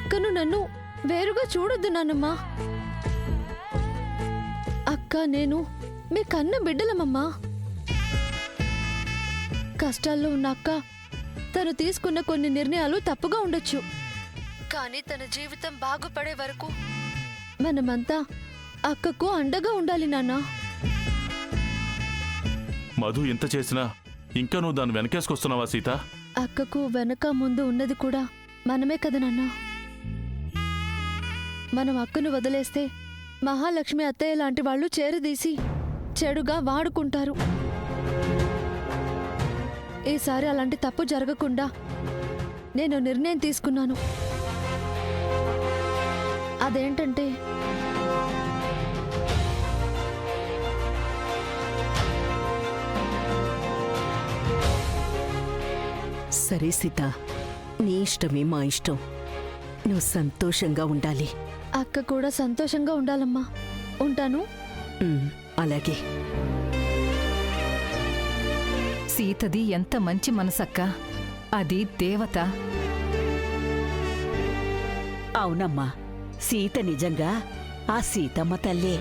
అక్కను నన్ను వేరుగా చూడొద్దు నాన్నమ్మా. అక్క నేను మీ కన్న బిడ్డలమమ్మా. కష్టాల్లో ఉన్న అక్క తను తీసుకున్న కొన్ని నిర్ణయాలు తప్పుగా ఉండొచ్చు, కానీ తన జీవితం బాగుపడే వరకు మనమంతా అక్కకు అండగా ఉండాలి నాన్న. మధు ఎంత చేసినా ఇంకా నువ్వు దాన్ని వెనకేసుకొస్తున్నావా సీత? అక్కకు వెనక ముందు ఉన్నది కూడా మనమే కదా నాన్న. మనం అక్కను వదిలేస్తే మహాలక్ష్మి అత్తయ్య లాంటి వాళ్ళు చేరదీసి చెడుగా వాడుకుంటారు. ఈసారి అలాంటి తప్పు జరగకుండా నేను నిర్ణయం తీసుకున్నాను. అదేంటంటే సరే సీత, నీ ఇష్టమే మా ఇష్టం. నువ్వు సంతోషంగా ఉండాలి. అక్క కూడా సంతోషంగా ఉండాలమ్మా. ఉంటాను. అలాగే. సీతది ఎంత మంచి మనసక్క, అది దేవత. అవునమ్మా, సీత నిజంగా ఆ సీతమ్మ తల్లే.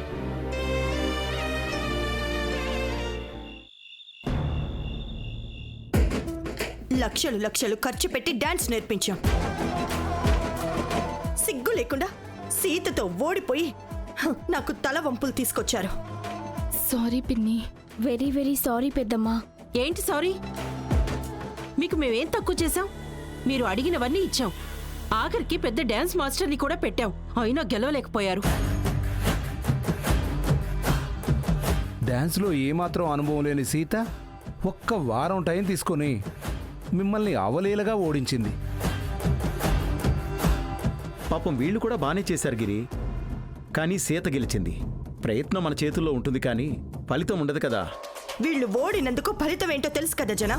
లక్షలు లక్షలు ఖర్చు పెట్టి డాన్స్ నేర్పించాం. సిగ్గు లేకుండా సీతతో ఓడిపోయి నాకు తల వంపులు తీసుకొచ్చారు. సారీ పిన్ని. వెరీ వెరీ సారీ పెద్దమ్మా. ఏంటి సారీ? మీకు మేమేం తక్కువ చేశాం? మీరు అడిగినవన్నీ ఇచ్చాం. ఆఖరికి పెద్ద డాన్స్ మాస్టర్ని కూడా పెట్టాం, అయినా గెలవలేకపోయారు. డాన్స్లో ఏమాత్రం అనుభవం లేని సీత ఒక్క వారం టైం తీసుకొని మిమ్మల్ని అవలీలగా ఓడించింది. పాపం వీళ్ళు కూడా బానే చేశారు గిరి, కానీ సీత గెలిచింది. ప్రయత్నం మన చేతుల్లో ఉంటుంది, కానీ ఫలితం ఉండదు కదా. వీళ్ళు ఓడినందుకు ఫలితం ఏంటో తెలుసు కదా జన.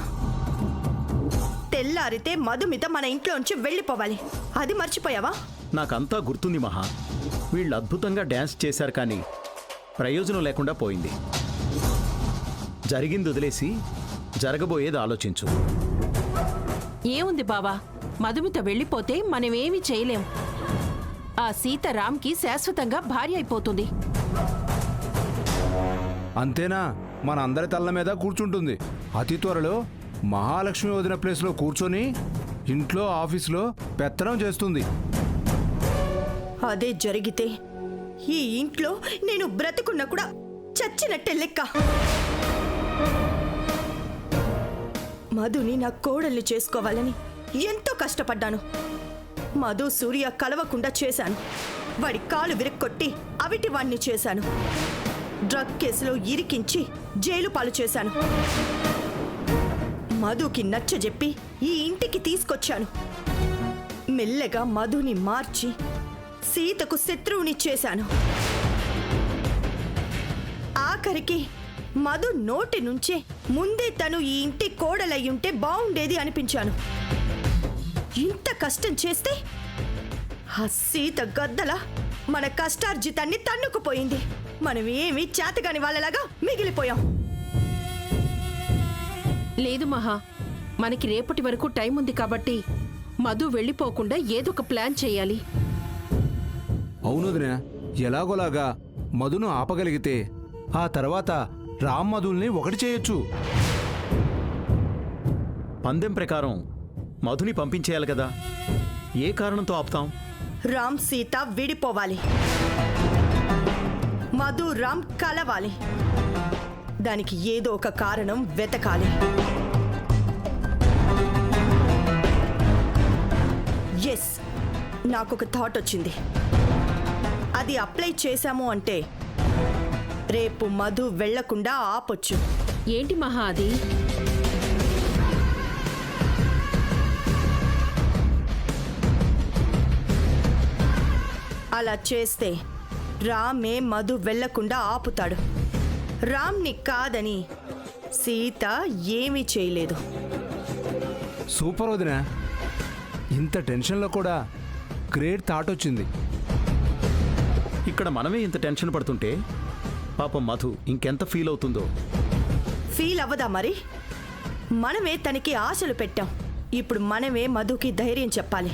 తెల్లారితే మధుమిత మన ఇంట్లోంచి వెళ్ళిపోవాలి. అది మర్చిపోయావా? నాకంతా గుర్తుంది మహా. వీళ్ళు అద్భుతంగా డాన్స్ చేశారు, కానీ ప్రయోజనం లేకుండా పోయింది. జరిగింది వదిలేసి జరగబోయేది ఆలోచించు. ఏముంది బావా, మధుమిత వెళ్ళిపోతే మనమేమీ చేయలేం. ఆ సీత రామ్కి శాశ్వతంగా భార్య అయిపోతుంది. అంతేనా? మన అందరి తల్ల మీద కూర్చుంటుంది. అతి త్వరలో మహాలక్ష్మి వదిన ప్లేస్లో కూర్చొని ఇంట్లో ఆఫీసులో పెత్తనం చేస్తుంది. అదే జరిగితే ఈ ఇంట్లో నేను బ్రతుకున్నా కూడా చచ్చినట్టే లెక్క. మధుని నా కోడల్ని చేసుకోవాలని ఎంతో కష్టపడ్డాను. మధు సూర్య కలవకుండా చేశాను. వాడి కాలు విరక్కొట్టి అవిటి వాణ్ణి చేశాను. డ్రగ్ కేసులో ఇరికించి జైలు పాలు చేశాను. మధుకి నచ్చజెప్పి ఈ ఇంటికి తీసుకొచ్చాను. మెల్లగా మధుని మార్చి సీతకు శత్రువుని చేశాను. ఆఖరికి మధు నోటి నుంచే ముందే తను ఈ ఇంటి కోడలయ్యుంటే బాగుండేది అనిపించాను. ఇంత కష్టం చేస్తే ఆ సీత గద్దల మన కష్టార్జితాన్ని తన్నుకుపోయింది. మనం ఏమీ చేతగాని వాళ్ళలాగా మిగిలిపోయాం. లేదు మహా, మనకి రేపటి వరకు టైం ఉంది కాబట్టి మధు వెళ్ళిపోకుండా ఏదొక ప్లాన్ చేయాలి. అవునుదినా, ఎలాగోలాగా మధును ఆపగలిగితే ఆ తర్వాత రామ్ మధుల్ని ఒకటి చేయొచ్చు. పందెం ప్రకారం మధుని పంపించేయాలి కదా. ఏ కారణంతో ఆపుతాం? రామ్ సీత విడిపోవాలి. మధు రామ్ కలవాలి. దానికి ఏదో ఒక కారణం వెతకాలి. ఎస్, నాకొక థాట్ వచ్చింది. అది అప్లై చేశాము అంటే రేపు మధు వెళ్లకుండా ఆపొచ్చు. ఏంటి మహా అది? అలా చేస్తే రామే మధు వెళ్లకుండా ఆపుతాడు. రామ్ని కాదని సీత ఏమీ చేయలేదు. సూపర్ వదినా, ఇంత టెన్షన్లో కూడా గ్రేట్ థాట్ వచ్చింది. ఇక్కడ మనమే ఇంత టెన్షన్ పడుతుంటే పాపం మధు ఇంకెంత ఫీల్ అవుతుందో. ఫీల్ అవ్వదా మరి? మనమే తనకి ఆశలు పెట్టాం. ఇప్పుడు మనమే మధుకి ధైర్యం చెప్పాలి.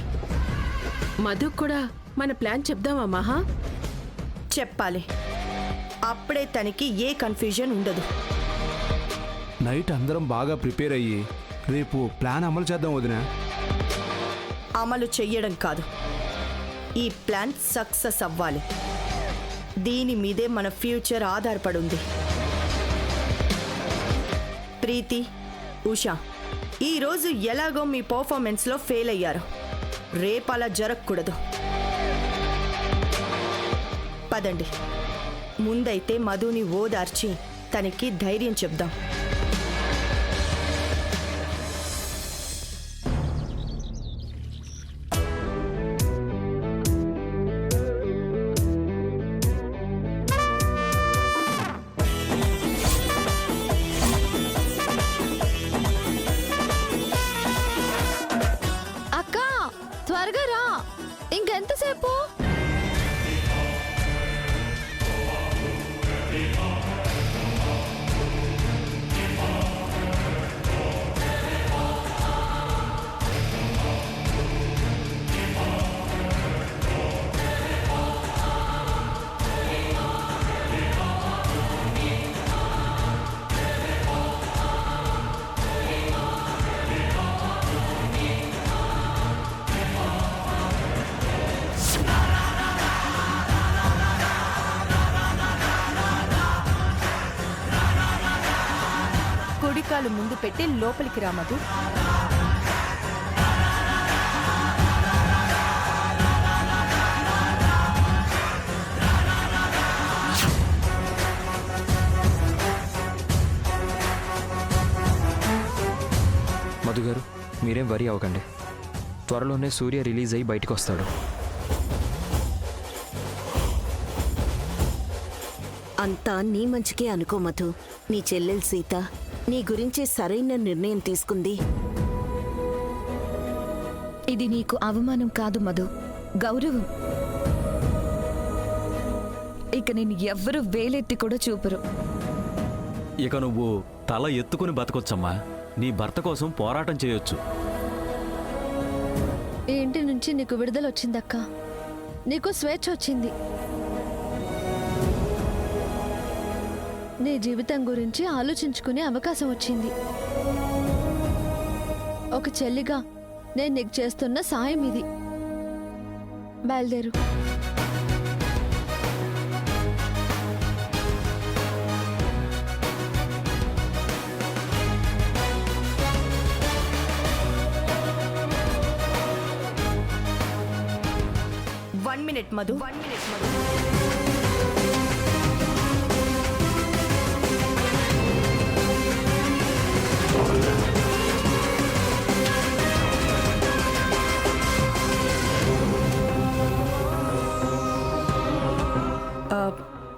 మధు కూడా మన ప్లాన్ చెప్దామా మహా? చెప్పాలి. అప్పుడే తనకి ఏ కన్ఫ్యూజన్ ఉండదు. నైట్ అందరం బాగా ప్రిపేర్ అయ్యి రేపు ప్లాన్ అమలు చేద్దాం వదినా. అమలు చెయ్యడం కాదు, ఈ ప్లాన్ సక్సెస్ అవ్వాలి. దీని మీదే మన ఫ్యూచర్ ఆధారపడి ఉంది. ప్రీతి, ఉషా, ఈరోజు ఎలాగో మీ పర్ఫార్మెన్స్లో ఫెయిల్ అయ్యారు. రేపు అలా జరగకూడదు. పదండి, ముందైతే మధుని ఓదార్చి తనకి ధైర్యం చెప్దాం. అక్క త్వరగా రా, ఇంకెంతసేపు? కుడికాలు ముందు పెట్టి లోపలికి రా మధు. మధు గారు, మీరేం వరి అవ్వకండి. త్వరలోనే సూర్య రిలీజ్ అయ్యి బయటకు వస్తాడు. అంతా నీ మంచికే అనుకో మధు. నీ చెల్లెలు సీత నీ గురించి సరైన నిర్ణయం తీసుకుంది. ఇది నీకు అవమానం కాదు మధు, గౌరవం. ఇక నేను ఎవ్వరూ వేలెత్తి కూడా చూపరు. ఇక నువ్వు తల ఎత్తుకుని బతకొచ్చమ్మా. నీ భర్త కోసం పోరాటం చేయొచ్చు. ఈ ఇంటి నుంచి నీకు విడుదల వచ్చిందక్క, నీకు స్వేచ్ఛ వచ్చింది. నీ జీవితం గురించి ఆలోచించుకునే అవకాశం వచ్చింది. ఒక చెల్లిగా నేను నీకు చేస్తున్న సాయం ఇది. బయలుదేరు. One minute Madhu.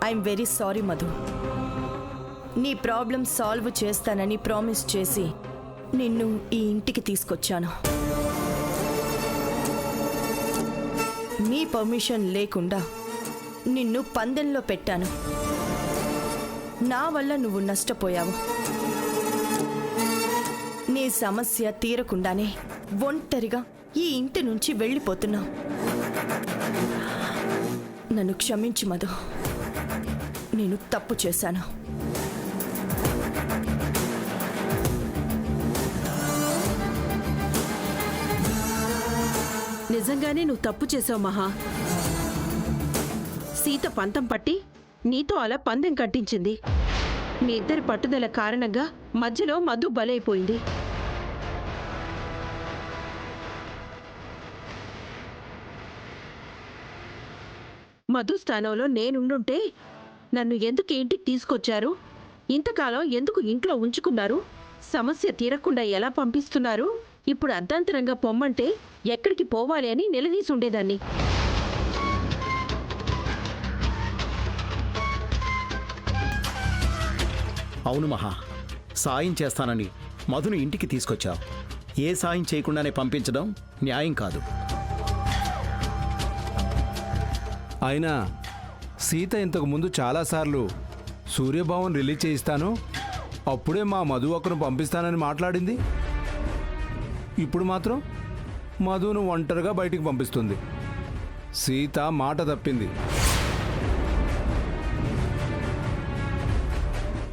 I'm very sorry Madhu. నీ ప్రాబ్లం సాల్వ్ చేస్తానని ప్రామిస్ చేసి నిన్ను ఈ ఇంటికి తీసుకొచ్చాను. నీ పర్మిషన్ లేకుండా నిన్ను పందెంలో పెట్టాను. నా వల్ల నువ్వు నష్టపోయావు. నీ సమస్య తీరకుండానే ఒంటరిగా ఈ ఇంటి నుంచి వెళ్ళిపోతున్నావు. నన్ను క్షమించు మధు, నేను తప్పు చేశాను. నిజంగానే నువ్వు తప్పు చేసావు మహా. సీత పంతం పట్టి నీతో అలా పందెం కట్టించింది. మీ ఇద్దరి పట్టుదల కారణంగా మధ్యలో మధు బలైపోయింది. మధు స్థానంలో నేనుండుంటే నన్ను ఎందుకు ఇంటికి తీసుకొచ్చారు? ఇంతకాలం ఎందుకు ఇంట్లో ఉంచుకున్నారు? సమస్య తీరకుండా ఎలా పంపిస్తున్నారు? ఇప్పుడు అర్ధాంతరంగా పొమ్మంటే ఎక్కడికి పోవాలి అని నిలదీసి ఉండేదాన్ని. అవును మహా, సాయం చేస్తానని మధును ఇంటికి తీసుకొచ్చావు. ఏ సాయం చేయకుండానే పంపించడం న్యాయం కాదు. అయినా సీత ఇంతకు ముందు చాలాసార్లు సూర్యభవన్ రిలీజ్ చేయిస్తాను, అప్పుడే మా మధు ఒకరు పంపిస్తానని మాట్లాడింది. ఇప్పుడు మాత్రం మధును ఒంటరిగా బయటికి పంపిస్తుంది. సీత మాట తప్పింది.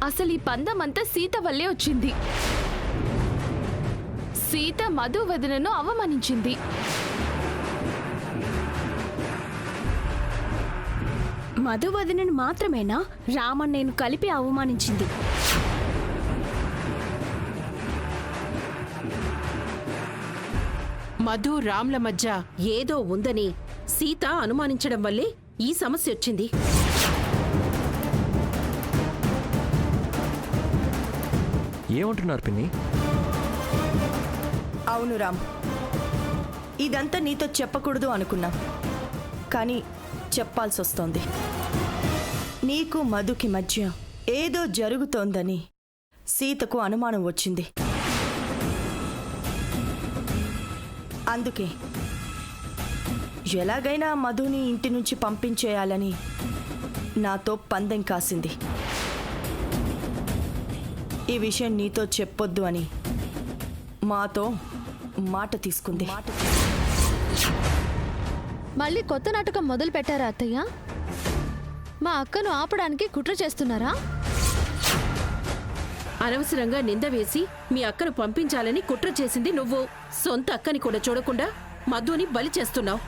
అసలు ఈ పందం అంతా సీత వల్లే వచ్చింది. సీత మధు వదినను అవమానించింది. మధు వదినను మాత్రమేనా రామన్నయ్యను కలిపి అవమానించింది. మధు రామ్ల మధ్య ఏదో ఉందని సీత అనుమానించడం వల్లే ఈ సమస్య వచ్చింది. ఏమంటున్నారు పిన్ని? అవును రామ్, ఇదంతా నీతో చెప్పకూడదు అనుకున్నా, కానీ చెప్పాల్సి వస్తోంది. నీకు మధుకి మధ్య ఏదో జరుగుతోందని సీతకు అనుమానం వచ్చింది. అందుకే ఎలాగైనా మధుని ఇంటి నుంచి పంపించేయాలని నాతో పందెం కాసింది. ఈ విషయం నీతో చెప్పొద్దు అని మాతో మాట తీసుకుంది. మళ్ళీ కొత్త నాటకం మొదలు పెట్టారా అత్తయ్య? మా అక్కను ఆపడానికి కుట్ర చేస్తున్నారా? అనవసరంగా నింద వేసి మీ అక్కను పంపించాలని కుట్ర చేసింది నువ్వు. సొంత అక్కని కూడా చూడకుండా మధుని బలి చేస్తున్నావు.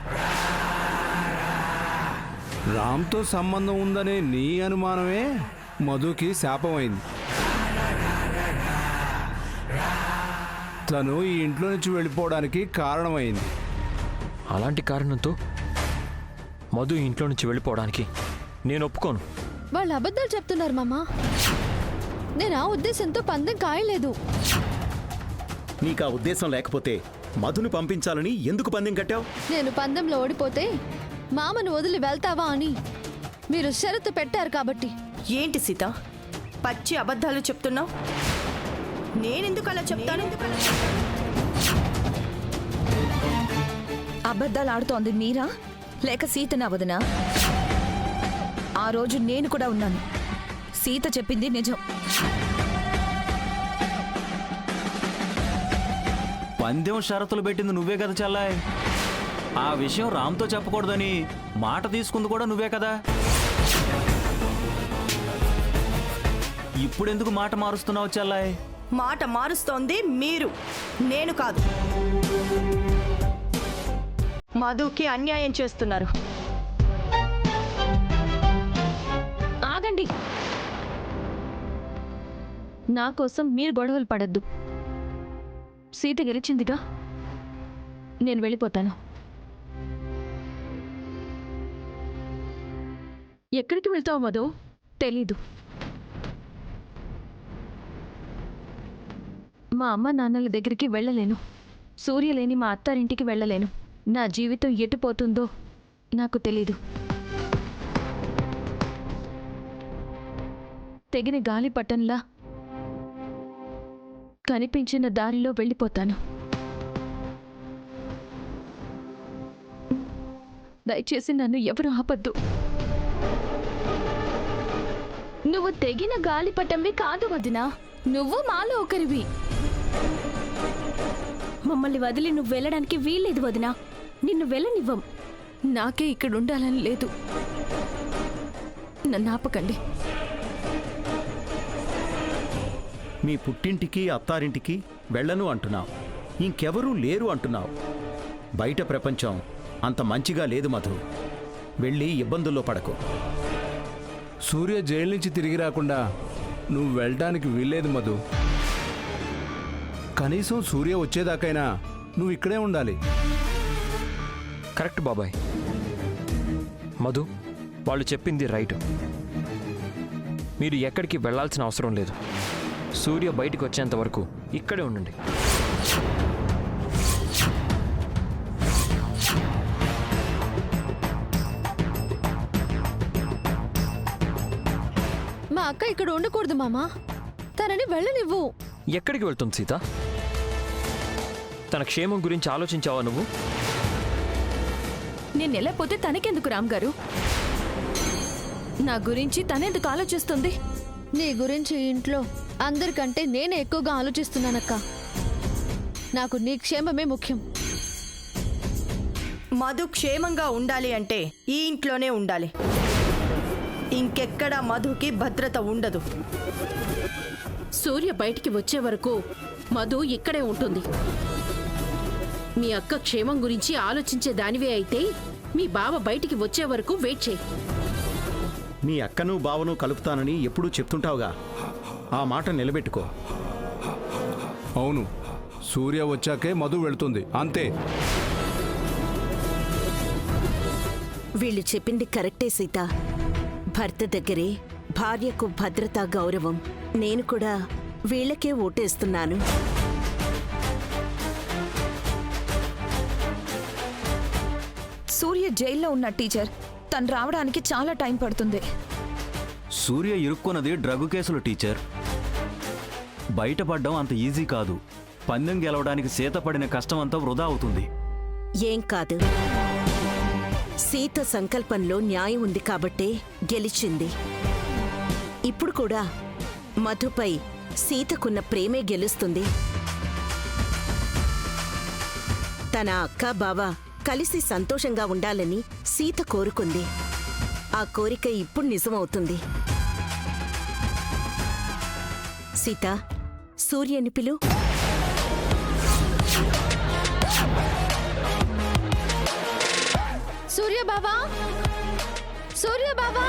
రామ్తో సంబంధం ఉందనే నీ అనుమానమే మధుకి శాపమైంది. తను ఈ ఇంట్లో నుంచి వెళ్ళిపోవడానికి కారణమైంది. అలాంటి కారణంతో మధు ఇంట్లో నుంచి వెళ్ళిపోవడానికి నేను ఒప్పుకోను. వాళ్ళు అబద్ధాలు చెప్తున్నారు మామ. నేను ఆ ఉద్దేశంతో పందెం కాయలేదు. నీకా ఉద్దేశం లేకపోతే మధుని పంపించాలని ఎందుకు పందెం కట్టావు? నేను పందెంలో ఓడిపోతే మామను వదిలి వెళ్తావా అని మీరు షరతు పెట్టారు కాబట్టి. ఏంటి సీత, పచ్చి అబద్ధాలు చెప్తున్నావు? నేనెందుకు అలా చెప్తాను? అబద్ధాలు ఆడుతోంది మీరా లేక సీతనా వదినా? ఆ రోజు నేను కూడా ఉన్నాను. సీత చెప్పింది నిజం. పందెం షరతులు పెట్టింది నువ్వే కదా చెల్లాయ్. ఆ విషయం రామ్తో చెప్పకూడదని మాట తీసుకుంది కూడా నువ్వే కదా. ఇప్పుడెందుకు మాట మారుస్తున్నావు చెల్లాయ్? మాట మారుస్తోంది మీరు, నేను కాదు. మధుకి అన్యాయం చేస్తున్నారు. ఆగండి. నా కోసం మీరు గొడవలు పడద్దు. సీత గెలిచిందిగా, నేను వెళ్ళిపోతాను. ఎక్కడికి వెళ్తావు మధు? తెలీదు. మా అమ్మ నాన్నల దగ్గరికి వెళ్ళలేను. సూర్య లేని మా అత్తారింటికి వెళ్ళలేను. నా జీవితం ఎటుపోతుందో నాకు తెలీదు. తెగిన గాలిపటంలా కనిపించిన దారిలో వెళ్ళిపోతాను. దయచేసి నన్ను ఎవరు ఆపద్దు. నువ్వు తెగిన గాలిపటంవి కాదు వదినా, నువ్వు మాలో ఒకరివి. మమ్మల్ని వదిలి నువ్వు వెళ్ళడానికి వీల్లేదు వదినా. నిన్ను వెళ్ళనివ్వం. నాకే ఇక్కడ ఉండాలని లేదు. నన్ను ఆపకండి. మీ పుట్టింటికి అత్తారింటికి వెళ్ళను అంటున్నావు, ఇంకెవరూ లేరు అంటున్నావు. బయట ప్రపంచం అంత మంచిగా లేదు మధు. వెళ్ళి ఇబ్బందుల్లో పడకు. సూర్య జైలు నుంచి తిరిగి రాకుండా నువ్వు వెళ్ళడానికి వీల్లేదు మధు. కనీసం సూర్య వచ్చేదాకైనా నువ్వు ఇక్కడే ఉండాలి. కరెక్ట్ బాబాయ్. మధు, వాళ్ళు చెప్పింది రైట్. మీరు ఎక్కడికి వెళ్ళాల్సిన అవసరం లేదు. సూర్య బయటికి వచ్చేంత వరకు ఇక్కడే ఉండండి. మా అక్క ఇక్కడ ఉండకూడదు మామా. తనని వెళ్ళనివ్వు. ఎక్కడికి వెళ్తుంది సీత? తన క్షేమం గురించి ఆలోచించావా నువ్వు? నేను వెళ్ళపోతే తనకెందుకు రామ్ గారు? నా గురించి తనెందుకు ఆలోచిస్తుంది? నీ గురించి ఇంట్లో అందరికంటే నేనే ఎక్కువగా ఆలోచిస్తున్నానక్క. నాకు నీ క్షేమమే ముఖ్యం. మధు క్షేమంగా ఉండాలి అంటే ఈ ఇంట్లోనే ఉండాలి. ఇంకెక్కడా మధుకి భద్రత ఉండదు. సూర్య బయటికి వచ్చే వరకు మధు ఇక్కడే ఉంటుంది. మీ అక్క క్షేమం గురించి ఆలోచించే దానివే అయితే మీ బావ బయటికి వచ్చే వరకు వెయిట్ చేయి. మీ అక్కను బావను కలుపుతానని ఎప్పుడూ చెప్తుంటావుగా, ఆ మాట నిలబెట్టుకో. అవును, సూర్య వచ్చాకే మధు వెళ్తుంది, అంతే. వీళ్ళు చెప్పింది కరెక్టే సీత. భర్త దగ్గరే భార్యకు భద్రత, గౌరవం. నేను కూడా వీళ్ళకే ఓటేస్తున్నాను. సూర్య జైల్లో ఉన్న టీచర్, తను రావడానికి చాలా టైం పడుతుంది. సూర్య ఇరుక్కున్నది డ్రగ్ కేసులు టీచర్. బయటపడ్డం అంత ఈజీ కాదు. పందెం గెలవడానికి సీత పడిన కష్టం అంతా వృధా అవుతుంది. ఏం కాదు, సీత సంకల్పంలో న్యాయం ఉంది కాబట్టే గెలిచింది. ఇప్పుడు కూడా మధుపై సీతకున్న ప్రేమే గెలుస్తుంది. తన అక్క బావ కలిసి సంతోషంగా ఉండాలని సీత కోరుకుంది. ఆ కోరిక ఇప్పుడు నిజమవుతుంది. సీత, సూర్యని పిలు. సూర్య బాబా, సూర్య బాబా.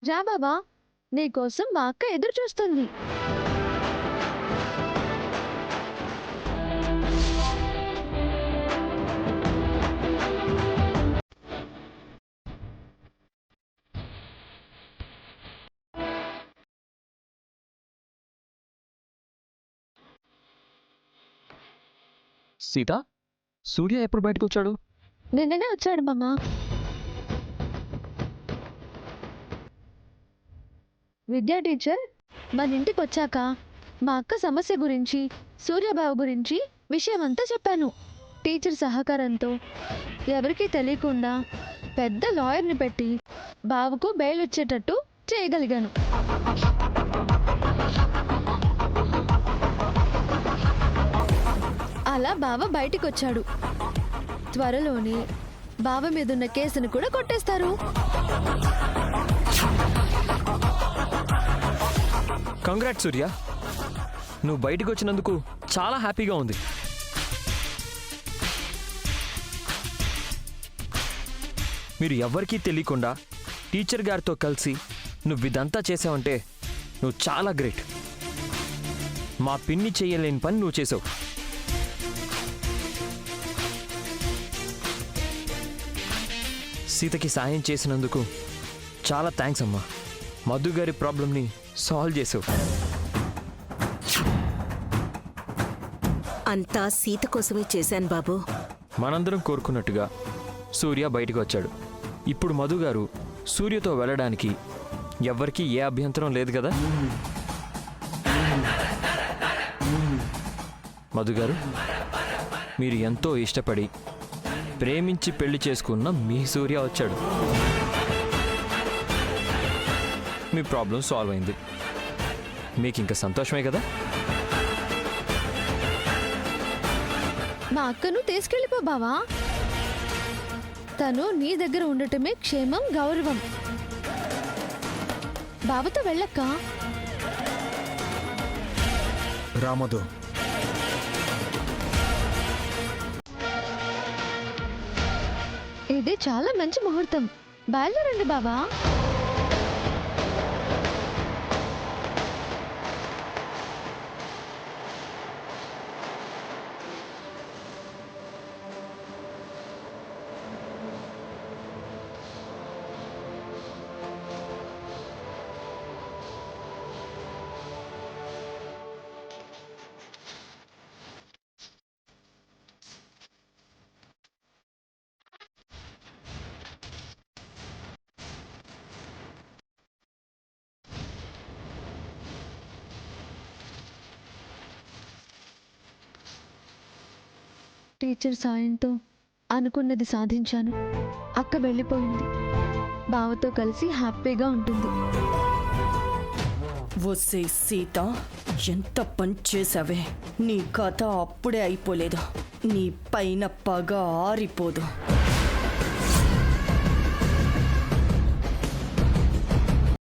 రా బాబా, నీకోసం మా అక్క ఎదురు చూస్తుంది. సీత, సూర్య ఎప్పుడు బయటకు వచ్చాడు? నిన్ననే వచ్చాడు మామా. విద్యా టీచర్ మన ఇంటికి వచ్చాక మా అక్క సమస్య గురించి, సూర్యబాబు గురించి విషయమంతా చెప్పాను. టీచర్ సహకారంతో ఎవరికీ తెలియకుండా పెద్ద లాయర్ని పెట్టి బావకు బెయిల్ వచ్చేటట్టు చేయగలిగాను. అలా బావ బయటికి వచ్చాడు. త్వరలోనే బావ మీదున్న కేసును కూడా కొట్టేస్తారు. కంగ్రాట్స్ సూర్య, నువ్వు బయటకు వచ్చినందుకు చాలా హ్యాపీగా ఉంది. మీరు ఎవ్వరికీ తెలియకుండా టీచర్ గారితో కలిసి నువ్వు ఇదంతా చేసావంటే నువ్వు చాలా గ్రేట్. మా పిన్ని చేయలేని పని నువ్వు చేసావు. సీతకి సాయం చేసినందుకు చాలా థ్యాంక్స్ అమ్మా. మధు గారి ప్రాబ్లంని సాల్వ్ చేసావు. అంతా సీత కోసమే చేశాను బాబు. మనందరం కోరుకున్నట్టుగా సూర్య బయటకు వచ్చాడు. ఇప్పుడు మధు గారు సూర్యతో వెళ్ళడానికి ఎవ్వరికీ ఏ అభ్యంతరం లేదు కదా? మధు గారు, మీరు ఎంతో ఇష్టపడి ప్రేమించి పెళ్లి చేసుకున్న మీ సూర్య వచ్చాడు. మీ ప్రాబ్లం సాల్వ్ అయింది. మీకు ఇంకా సంతోషమే కదా? మా అక్కను తీసుకెళ్ళిపో బావా. తను నీ దగ్గర ఉండటమే క్షేమం, గౌరవం. బావతో వెళ్ళక్క. రామదు, ఇది చాలా మంచి ముహూర్తం. బయలుదేరండి బావా. టీచర్ సాయంతో అనుకున్నది సాధించాను. అక్క వెళ్ళిపోయింది. బావతో కలిసి హ్యాపీగా ఉంటుంది. వసే సీత, ఎంత పని చేసావే. నీ కథ అప్పుడే అయిపోలేదు. నీ పైన పగ ఆరిపోదు.